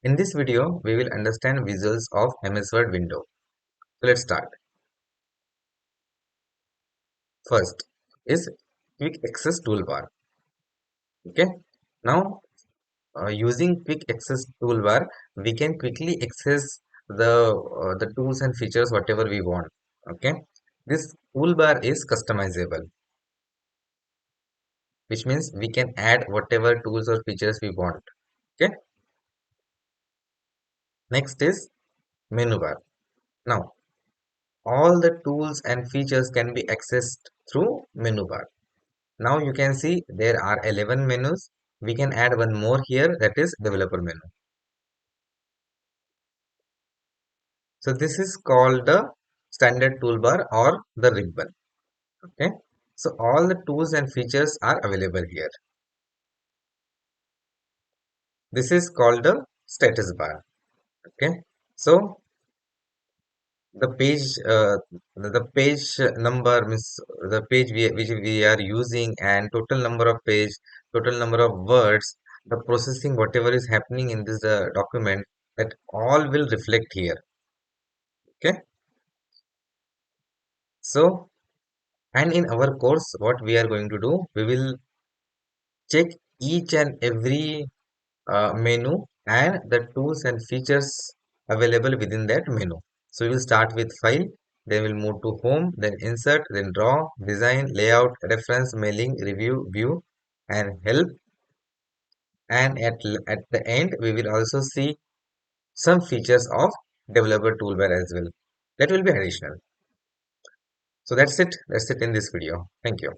In this video, we will understand visuals of MS Word window. So let's start. First is quick access toolbar. Okay. Now, using quick access toolbar, we can quickly access the tools and features whatever we want. Okay. This toolbar is customizable, which means we can add whatever tools or features we want. Okay. Next is menu bar. Now, all the tools and features can be accessed through menu bar. Now you can see there are 11 menus. We can add one more here, that is developer menu. So this is called the standard toolbar or the ribbon. Okay. So all the tools and features are available here. This is called the status bar. Okay. So the page number means the page which we are using, and total number of page, total number of words, the processing, whatever is happening in this document, that all will reflect here. Okay. So, and in our course, what we are going to do, we will check each and every menu and the tools and features available within that menu. So we will start with file, then we'll move to home, then insert, then draw, design, layout, reference, mailing, review, view, and help. And at the end, we will also see some features of developer toolbar as well. That will be additional. So that's it. That's it in this video. Thank you.